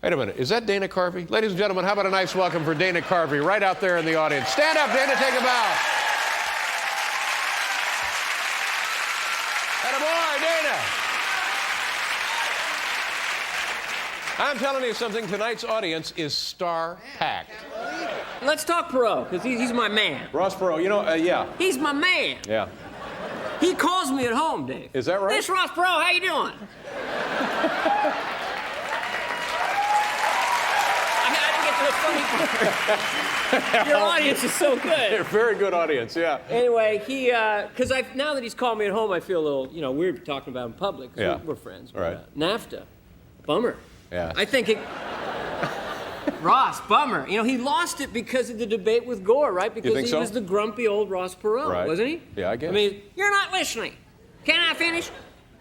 Wait a minute, is that Dana Carvey? Ladies and gentlemen, how about a nice welcome for Dana Carvey right out there in the audience. Stand up, Dana, take a bow. Attaboy, Dana. I'm telling you something, tonight's audience is star-packed. Let's talk Perot, because he's my man. Ross Perot, you know, yeah. He's my man. Yeah. He calls me at home, Dave. Is that right? This Ross Perot, how you doing? I didn't get to the funny part. Your audience is so good. You're a very good audience, yeah. Anyway, because now that he's called me at home, I feel a little, weird talking about it in public. Yeah. We're friends. But, Right. NAFTA, bummer. Yeah. I think it... Ross, bummer. He lost it because of the debate with Gore, right? Because he was the grumpy old Ross Perot, Right. wasn't he? Yeah, I guess. I mean, you're not listening. Can I finish?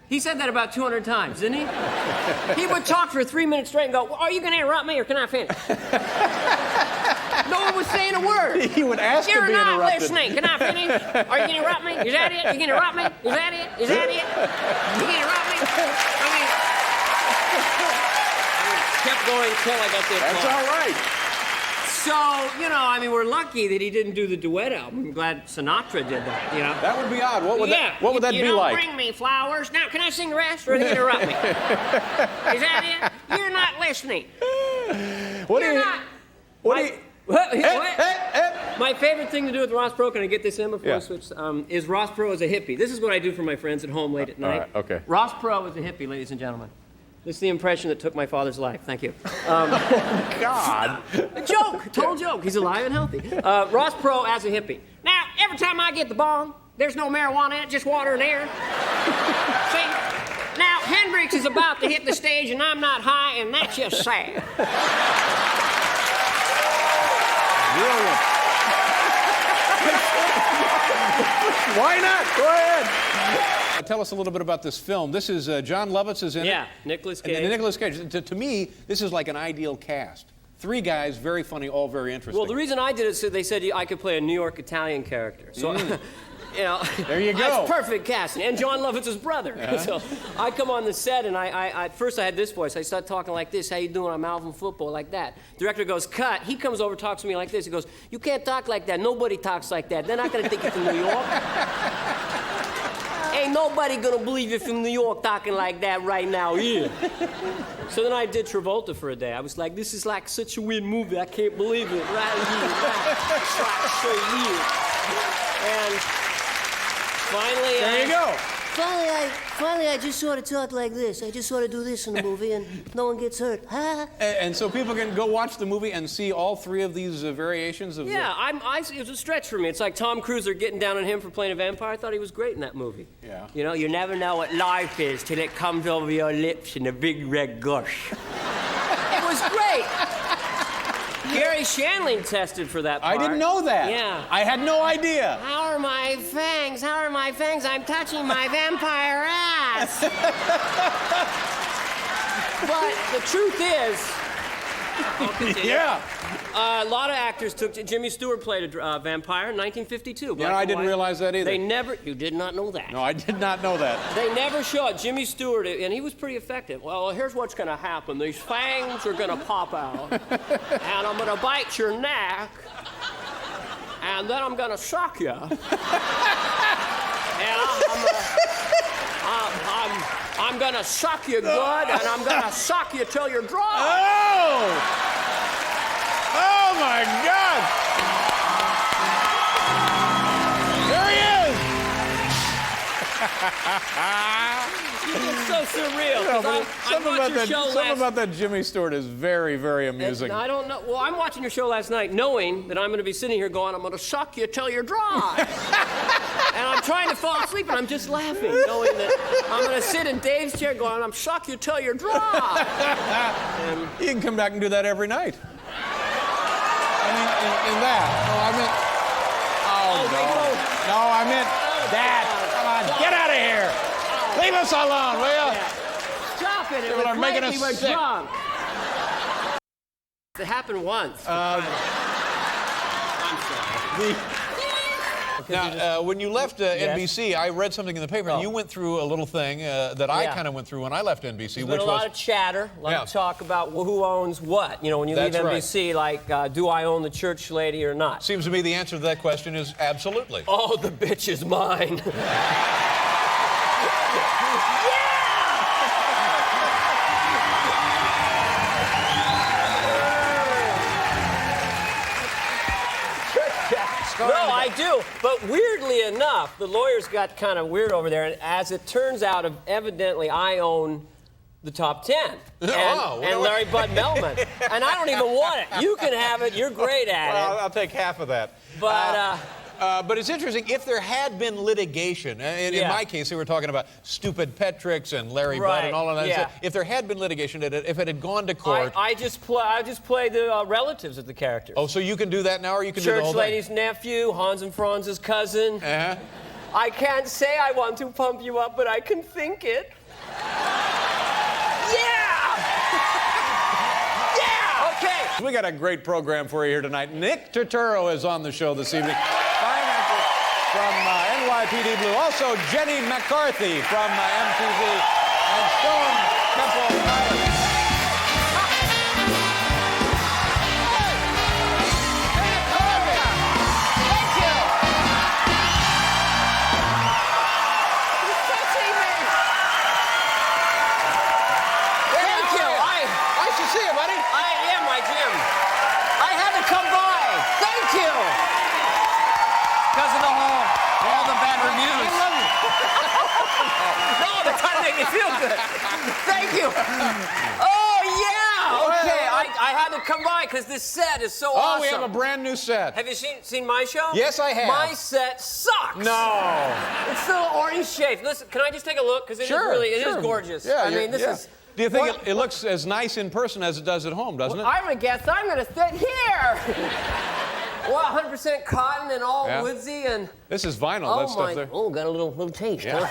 He said that about 200 times, didn't he? He would talk for 3 minutes straight and go, well, are you going to interrupt me or can I finish? No one was saying a word. He would ask to be interrupted. You're not listening. Can I finish? Are you going to interrupt me? Is that it? You going to interrupt me? Is that it? Is that it? You going to interrupt me? I kept going until I got the applause. That's all right. So, we're lucky that he didn't do the duet album. I'm glad Sinatra did that, That would be odd. What would that be like? You don't bring me flowers. Now, can I sing the rest or are you going to interrupt me? Is that it? You're not listening. My favorite thing to do with Ross Perot, can I get this in before I switch, is Ross Perot is a hippie. This is what I do for my friends at home late at night. All right, okay. Ross Perot was a hippie, ladies and gentlemen. This is the impression that took my father's life. Thank you. God. A joke, total joke. He's alive and healthy. Ross Perot as a hippie. Now, every time I get the bong, there's no marijuana in it, just water and air. See? Now, Hendrix is about to hit the stage and I'm not high, and that's just sad. Brilliant. Why not? Go ahead. Tell us a little bit about this film. This is John Lovitz is in it. Yeah, Nicolas Cage. And Nicolas Cage. To me, this is like an ideal cast. 3 guys, very funny, all very interesting. Well, the reason I did it is so they said I could play a New York Italian character. So, there you go. It's perfect casting. And John Lovitz's brother. So I come on the set, and at first I had this voice. I start talking like this. How you doing? I'm Alvin Football, like that. Director goes, cut. He comes over, talks to me like this. He goes, you can't talk like that. Nobody talks like that. They're not going to think you're from New York. Ain't nobody going to believe you're from New York talking like that right now here. So then I did Travolta for a day. I was like, this is like such a weird movie. I can't believe it. Right here, right. It's like so weird. And finally, there you go. Finally, I just sort of talk like this. I just sort of do this in the movie, and no one gets hurt. Ha! And so people can go watch the movie and see all 3 of these variations of. Yeah, it was a stretch for me. It's like Tom Cruise, they're getting down on him for playing a vampire. I thought he was great in that movie. Yeah. You never know what life is till it comes over your lips in a big red gush. It was great. Gary Shandling tested for that part. I didn't know that. Yeah. I had no idea. How are my fangs? How are my fangs? I'm touching my vampire ass. But the truth is, Yeah. a lot of actors took. Jimmy Stewart played a vampire in 1952. Yeah, I didn't realize that either. You did not know that. No, I did not know that. They never showed Jimmy Stewart, and he was pretty effective. Well, here's what's going to happen. These fangs are going to pop out, and I'm going to bite your neck, and then I'm going to suck you. And I'm going to suck you good, and I'm going to suck you till you're dry. Oh! Oh, my God! There he is! It's so surreal. Something about that Jimmy Stewart is very, very amusing. I don't know. Well, I'm watching your show last night knowing that I'm going to be sitting here going, I'm going to suck you till you're dry. And I'm trying to fall asleep, and I'm just laughing, knowing that I'm going to sit in Dave's chair going, I'm suck you till you're dry. And you can come back and do that every night. I mean, in that. No, I meant... No, I meant that. Come on, get out of here. Leave us alone, will you? Stop it. It was great. We were drunk. It happened once. I'm sorry. on. Now, when you left NBC, I read something in the paper, and you went through a little thing that I kind of went through when I left NBC, There's which been a lot of chatter, a lot of talk about who owns what. You know, when you leave NBC, like, do I own the church lady or not? Seems to me the answer to that question is absolutely. Oh, the bitch is mine. No, I do. But weirdly enough, the lawyers got kind of weird over there. And as it turns out, evidently, I own the top 10. And Larry Bud Melman. And I don't even want it. You can have it. You're great at it. I'll take half of that. But it's interesting, if there had been litigation, and in my case, they were talking about stupid pet tricks and Larry Bud and all of that. Yeah. So if there had been litigation, if it had gone to court... I just play the relatives of the characters. Oh, so you can do that now, or you can do the whole Church lady's nephew, Hans and Franz's cousin. Uh-huh. I can't say I want to pump you up, but I can think it. We got a great program for you here tonight. Nick Turturro is on the show this evening. Fine actor from NYPD Blue. Also, Jenny McCarthy from MTV. And Stone Temple Pilots. Thank you. Oh, yeah. Okay, I had to come by because this set is so awesome. Oh, we have a brand new set. Have you seen my show? Yes, I have. My set sucks. No. It's so orange shaped. Listen, can I just take a look? Because it is gorgeous. Yeah, I mean, this is... Do you think it looks as nice in person as it does at home, doesn't it? I'm a guest. I'm going to sit here. Well, 100% cotton and all woodsy and... This is vinyl, that stuff there. Oh, got a little taste, huh?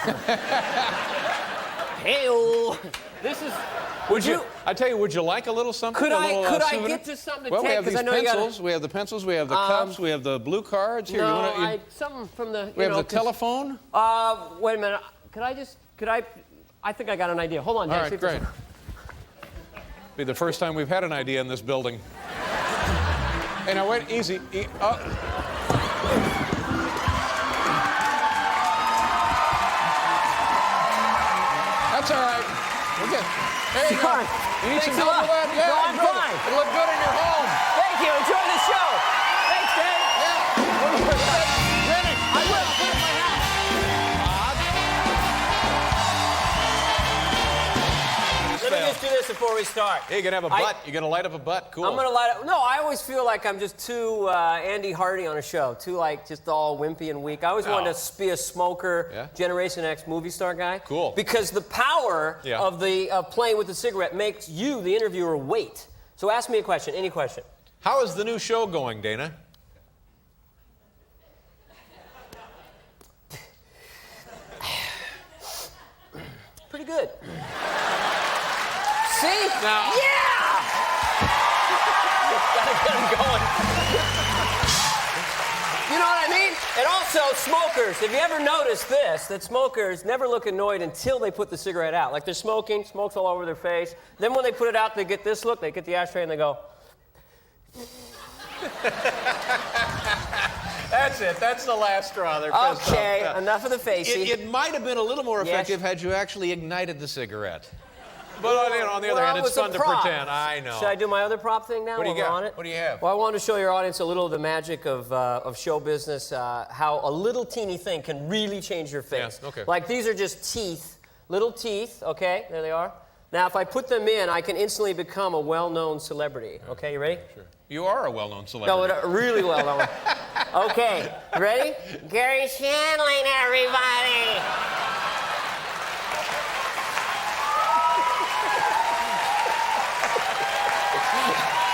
Hey-oh. This is... I tell you, would you like a little something? Could I get to something to well, take? we have these pencils. You we have the pencils. We have the cups. We have the blue cards. Here, no, something from the... We have the telephone. Wait a minute. I think I got an idea. Hold on, Dave. All right, great. Be the first time we've had an idea in this building. Hey, now wait, easy. That's all right. We're good. There you go. You need some help with that? Yeah, no, I'm fine. It'll look good in your home. Thank you. Enjoy the show. Thanks, Dave. Yeah. Ready? I will. I'll put it in my house. Let me just do this before we start. Hey, you're gonna have a butt. You're gonna light up a butt. Cool. I'm gonna light up. No, I always feel like I'm just too Andy Hardy on a show. Too just all wimpy and weak. I always wanted to be a smoker, Generation X movie star guy. Cool. Because the power of playing with the cigarette makes you, the interviewer, wait. So ask me a question. Any question. How is the new show going, Dana? Pretty good. See? Now. Yeah! Gotta get him going. You know what I mean? And also, smokers. Have you ever noticed this? That smokers never look annoyed until they put the cigarette out. Like they're smoking, smoke's all over their face. Then when they put it out, they get this look. They get the ashtray and they go. That's it. That's the last straw. They're pissed Okay, off. enough of the facey. It might have been a little more effective had you actually ignited the cigarette. But on the other hand, it's fun to pretend. I know. Should I do my other prop thing now? What do you while got? we're on it? What do you have? Well, I wanted to show your audience a little of the magic of show business, how a little teeny thing can really change your face. Yeah, okay. Like these are just teeth, little teeth, okay? There they are. Now, if I put them in, I can instantly become a well-known celebrity. Okay, you ready? Sure. You are a well-known celebrity. No, really well-known. Okay, you ready? Gary Shandling, everybody!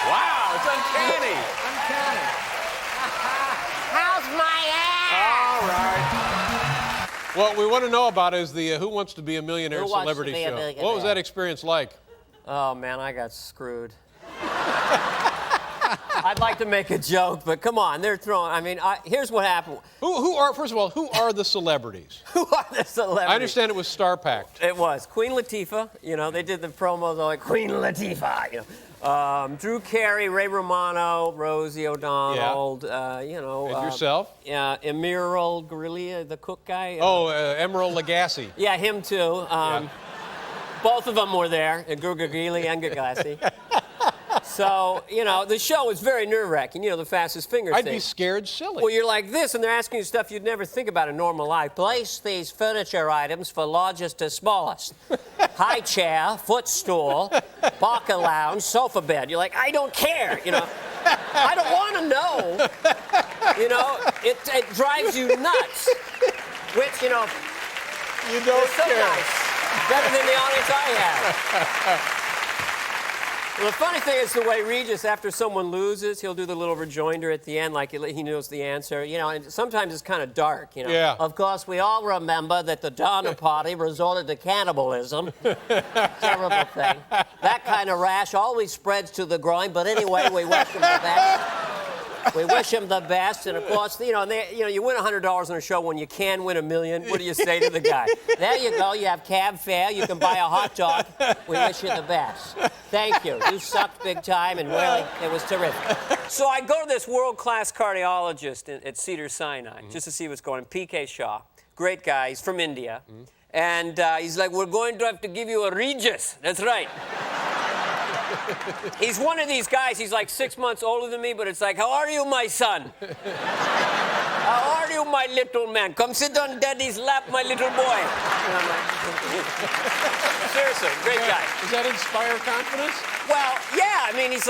Wow, it's uncanny. Uncanny. How's my ass? All right. What we want to know about is the Who Wants to Be a Millionaire Who Wants to celebrity Be a show. Millionaire? What was that experience like? Oh, man, I got screwed. I'd like to make a joke, but come on, they're throwing. I mean, here's what happened. First of all, who are the celebrities? Who are the celebrities? I understand it was star-packed. It was Queen Latifah. You know, they did the promos like Queen Latifah. You know, Drew Carey, Ray Romano, Rosie O'Donnell. You know. And yourself? Yeah, Emeril Guerrilla, the cook guy. Emeril Lagasse. Yeah, him too. Both of them were there, Guerrilla and Gagassi. So, you know, the show was very nerve-wracking. You know, the fastest finger thing. I'd be scared silly. Well, you're like this, and they're asking you stuff you'd never think about in normal life. Place these furniture items for largest to smallest. High chair, footstool, pocket lounge, sofa bed. You're like, I don't care, you know. I don't want to know. You know, it drives you nuts. Which, you know, you don't so care. Nice. Better than the audience I have. Well, the funny thing is the way Regis, after someone loses, he'll do the little rejoinder at the end, like he knows the answer. You know, and sometimes it's kind of dark, you know. Yeah. Of course, we all remember that the Donner Party resorted to cannibalism. Terrible thing. That kind of rash always spreads to the groin, but anyway, we wish him the best. We wish him the best, and of course, you know, you win $100 on a show when you can win $1 million. What do you say to the guy? There you go. You have cab fare. You can buy a hot dog. We wish you the best. Thank you. You sucked big time, and really, it was terrific. So I go to this world-class cardiologist at Cedars-Sinai just to see what's going on. PK Shah, great guy. He's from India, and he's like, "We're going to have to give you a Regis." That's right. He's one of these guys, he's like 6 months older than me, but it's like, how are you, my son? How are you, my little man? Come sit on daddy's lap, my little boy. Seriously, great guy. Does that inspire confidence? Well, yeah, I mean, he's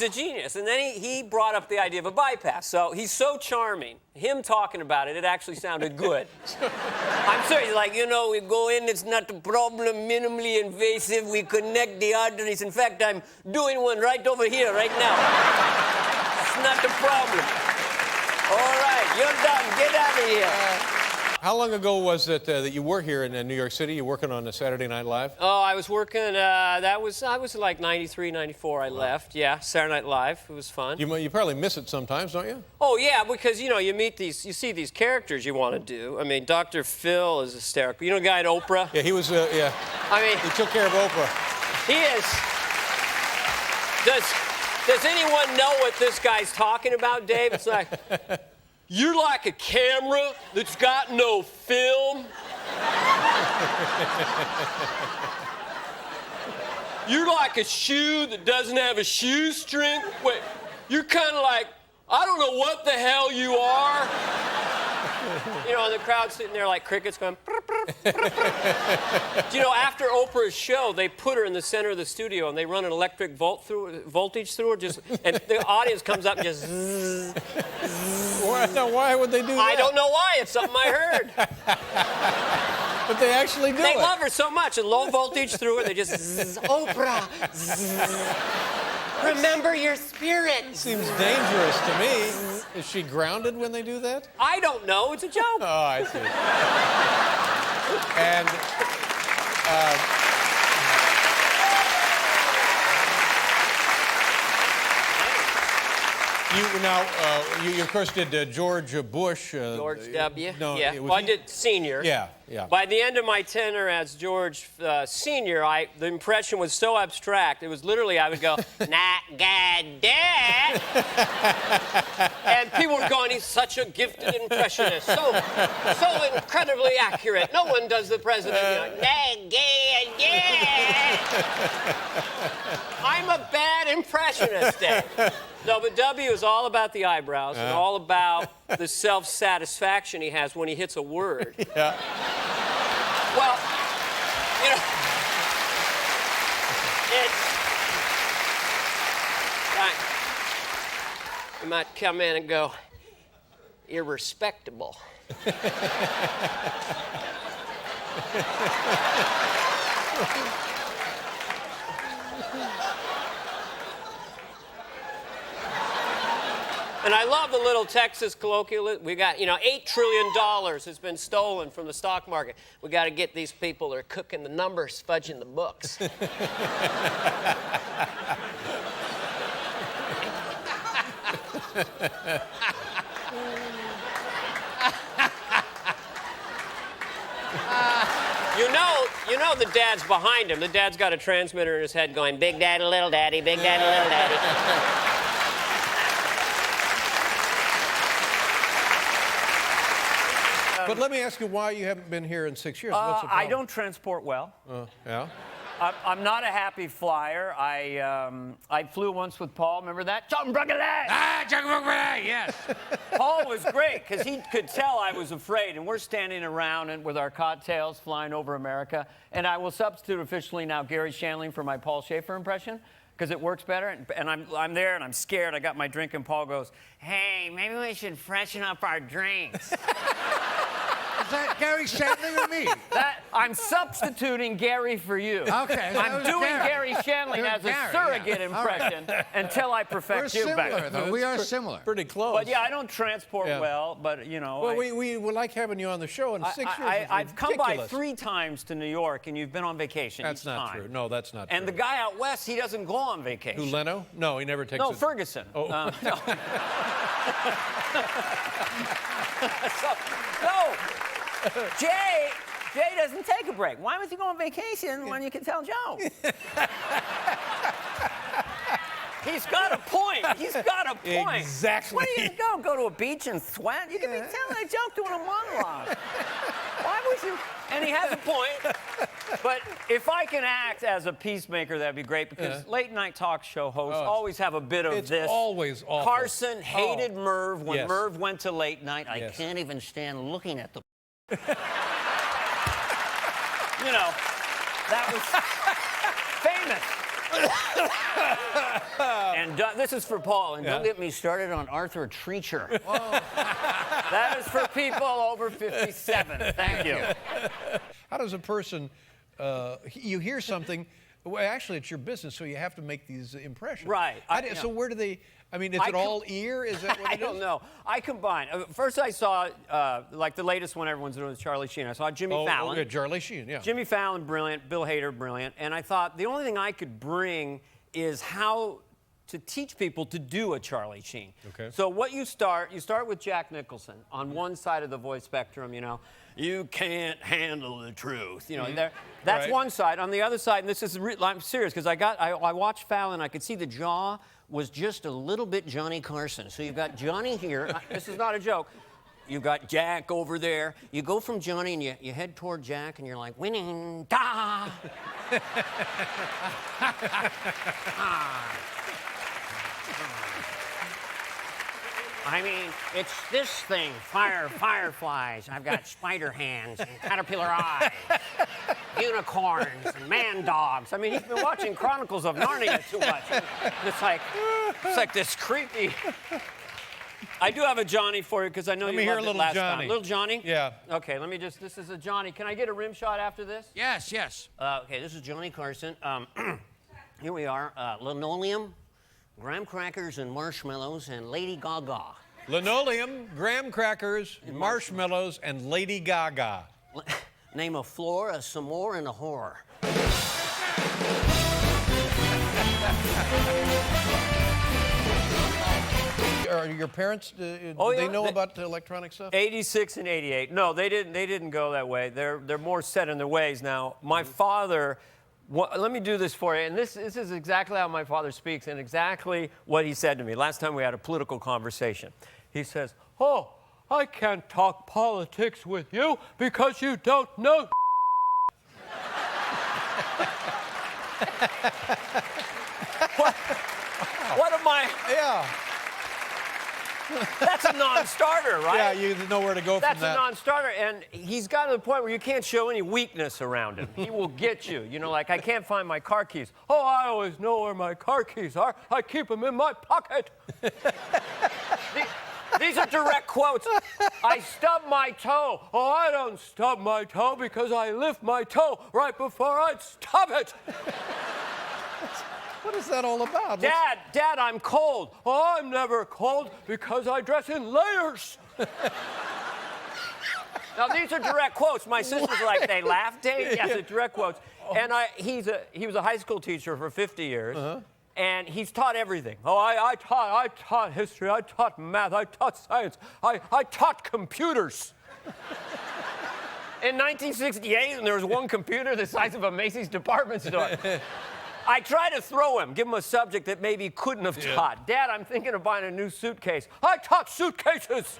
a genius. And then he brought up the idea of a bypass. So he's so charming. Him talking about it actually sounded good. I'm serious. He's like, you know, we go in, it's not a problem, minimally invasive. We connect the arteries. In fact, I'm doing one right over here, right now. It's not a problem. All right, you're done. Get out of here. How long ago was it that you were here in New York City? You working on Saturday Night Live? Oh, I was working, I was like 93, 94 I left. Yeah, Saturday Night Live. It was fun. You probably miss it sometimes, don't you? Oh, yeah, because, you know, you see these characters you want to do. I mean, Dr. Phil is hysterical. You know the guy at Oprah? Yeah, he was, yeah. I mean... He took care of Oprah. He is... Does anyone know what this guy's talking about, Dave? It's like... You're like a camera that's got no film. You're like a shoe that doesn't have a shoestring. Wait, you're kind of like, I don't know what the hell you are. You know, and the crowd's sitting there like crickets going. You know, after Oprah's show, they put her in the center of the studio and they run an electric voltage through her, and the audience comes up and just. Why would they do that? I don't know why. It's something I heard. But they actually do it. They love her so much. And low voltage through her, they just Oprah. Remember your spirit. Seems dangerous to me. Is she grounded when they do that? I don't know. It's a joke. Oh, I see. And you of course did George Bush. George W. No, yeah. Well, I did Senior. Yeah, yeah. By the end of my tenure as George Senior, the impression was so abstract. It was literally I would go, "Not God, Dad," and people were going, "He's such a gifted impressionist, so incredibly accurate. No one does the president." You know, "Not God, Dad." I'm a bad impressionist, Dave. No, but W is all about the eyebrows and all about the self-satisfaction he has when he hits a word. Yeah. Well, you know, it's like you might come in and go, irrespectable. And I love the little Texas colloquial. We got, you know, $8 trillion has been stolen from the stock market. We got to get these people that are cooking the numbers, fudging the books. You know the dad's behind him. The dad's got a transmitter in his head going, big daddy, little daddy, big daddy, little daddy. But let me ask you why you haven't been here in 6 years. What's the problem? I don't transport well. Yeah? I'm not a happy flyer. I flew once with Paul. Remember that? Yes. Paul was great because he could tell I was afraid, and we're standing around and with our cocktails flying over America. And I will substitute officially now Gary Shandling for my Paul Schaefer impression because it works better. And I'm there and I'm scared. I got my drink and Paul goes, "Hey, maybe we should freshen up our drinks." Is that Gary Shandling or me? I'm substituting Gary for you. Okay. I'm doing Gary Shandling as a surrogate impression until I perfect you similar, back. though. We are similar. Pretty close. But yeah, I don't transport Yeah. well, but you know. Well, we like having you on the show in 6 years. I've come by ridiculous. 3 times to New York, and you've been on vacation That's each not time. true. No, that's not And true. the guy out west, he doesn't go on vacation. Who, Leno? No, he never takes No, it. Ferguson. Oh. No. Jay doesn't take a break. Why would you go on vacation when you can tell jokes? He's got a point. He's got a point. Exactly. Where are you going to go? Go to a beach and sweat? You can be telling a joke doing a monologue. Why would you? And he has a point. But if I can act as a peacemaker, that'd be great because late night talk show hosts always have a bit of it's this. always awful. Carson hated Merv when Yes. Merv went to late night. I Yes. can't even stand looking at the. You know, that was famous. And this is for Paul, and don't get me started on Arthur Treacher. That is for people over 57. Thank you. How does a person, you hear something, well, actually, it's your business, so you have to make these impressions. Right. So where do they, I mean, is it all ear? Is that what I it is? don't know. I combine. First, I saw, like the latest one everyone's doing is Charlie Sheen. I saw Jimmy Fallon. Okay, Charlie Sheen, yeah. Jimmy Fallon, brilliant. Bill Hader, brilliant. And I thought the only thing I could bring is how to teach people to do a Charlie Sheen. Okay. So what you start with Jack Nicholson on one side of the voice spectrum, you know. You can't handle the truth. You know, that's Right. one side. On the other side, and this is, I'm serious, because I watched Fallon, I could see the jaw was just a little bit Johnny Carson. So you've got Johnny here. This is not a joke. You've got Jack over there. You go from Johnny and you head toward Jack and you're like, winning, da! I mean, it's this thing, fireflies. I've got spider hands and caterpillar eyes, unicorns and man dogs. I mean, he's been watching Chronicles of Narnia too much. It's like this creepy. I do have a Johnny for you because I know Let you me hear loved a it little last Johnny. time. Little Johnny? Yeah. Okay, let me just. This is a Johnny. Can I get a rim shot after this? Yes, yes. Okay, this is Johnny Carson. Here we are. Linoleum, graham crackers and marshmallows, and Lady Gaga. Linoleum, graham crackers, marshmallows, and Lady Gaga. Name a floor, a s'more, and a whore. Are your parents, do Oh, they yeah, know they- about the electronic stuff? 86 and 88. No, they didn't go that way. They're more set in their ways now. My father, let me do this for you. And this is exactly how my father speaks and exactly what he said to me last time we had a political conversation. He says, "Oh, I can't talk politics with you because you don't know." What am I? Yeah. That's a non-starter, right? Yeah, you know where to go That's from that. a non-starter, and he's got to the point where you can't show any weakness around him. He will get you. You know, like, I can't find my car keys. Oh, I always know where my car keys are. I keep them in my pocket. These are direct quotes. I stub my toe. Oh, I don't stub my toe because I lift my toe right before I stub it. What is that all about? Dad, I'm cold. Oh, I'm never cold because I dress in layers. Now, these are direct quotes. My sisters are like, they laugh, Dave? Yes, it's direct quotes. And he was a high school teacher for 50 years. And he's taught everything. Oh, I taught history, I taught math, I taught science, I taught computers. In 1968, and there was one computer the size of a Macy's department store. I tried to throw him, give him a subject that maybe he couldn't have taught. Dad, I'm thinking of buying a new suitcase. I taught suitcases.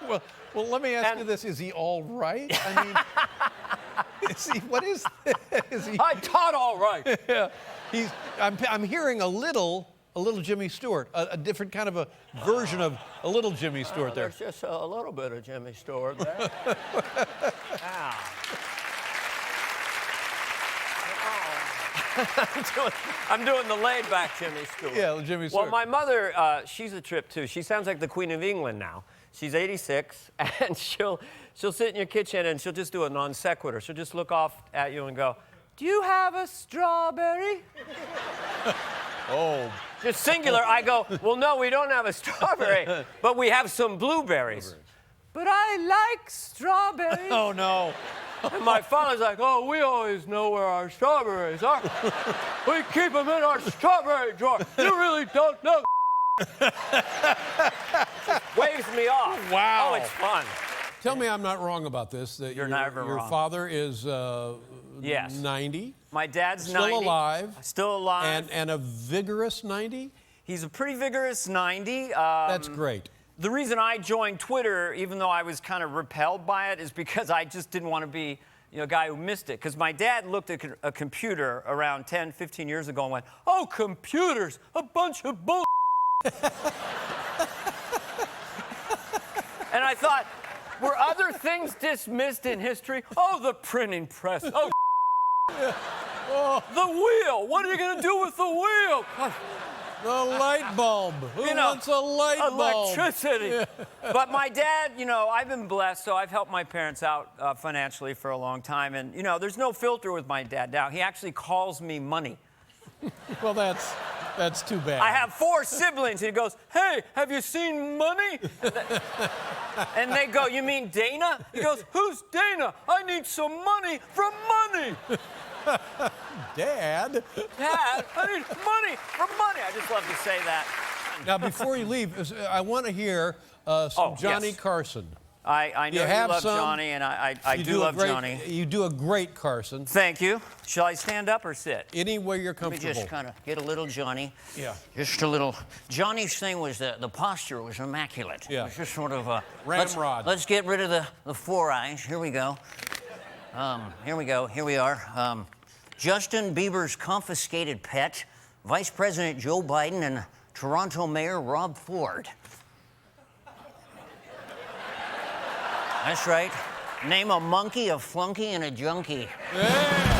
Well, let me ask you this: is he all right? I mean, is he? What is this? Is he? I taught all right. Yeah, I'm hearing a little Jimmy Stewart, a different kind of a version of a little Jimmy Stewart there. There's just a little bit of Jimmy Stewart there. Ow. I'm doing the laid-back Jimmy Stewart. Yeah, Jimmy Stewart. Well, my mother, she's a trip too. She sounds like the Queen of England now. She's 86, and she'll sit in your kitchen and she'll just do a non sequitur. She'll just look off at you and go, "Do you have a strawberry?" Oh. Just singular. I go, "Well, no, we don't have a strawberry, but we have some blueberries." "But I like strawberries." Oh no. And my father's like, "Oh, we always know where our strawberries are. We keep them in our strawberry drawer. You really don't know." Waves me off. Wow. Oh, it's fun. Tell me I'm not wrong about this. That You're never your wrong. father is Yes. 90. My dad's Still 90. alive. Still alive. And a vigorous 90? He's a pretty vigorous 90. That's great. The reason I joined Twitter, even though I was kind of repelled by it, is because I just didn't want to be a guy who missed it. Because my dad looked at a computer around 10, 15 years ago and went, "Oh, computers, a bunch of bull." And I thought, were other things dismissed in history? Oh, the printing press. Oh, the wheel. What are you going to do with the wheel? The light bulb. Who wants a light bulb? Electricity. Yeah. But my dad, I've been blessed, so I've helped my parents out financially for a long time. And, there's no filter with my dad now. He actually calls me money. Well, that's too bad. I have 4 siblings, and he goes, "Hey, have you seen Money?" And they go, "You mean Dana?" He goes, "Who's Dana? I need some money from Money." Dad? Dad, I need money from Money. I just love to say that. Now, before you leave, I want to hear some Johnny yes. Carson. I know you love Johnny, and I do love Johnny. You do a great Carson. Thank you. Shall I stand up or sit? Any way you're comfortable. Let me just kind of get a little Johnny. Yeah. Just a little. Johnny's thing was the posture was immaculate. Yeah. It was just sort of a ramrod. Let's get rid of the 4 eyes. Here we go. Here we go. Here we are. Justin Bieber's confiscated pet, Vice President Joe Biden, and Toronto Mayor Rob Ford. That's right. Name a monkey, a flunky, and a junkie. Yeah.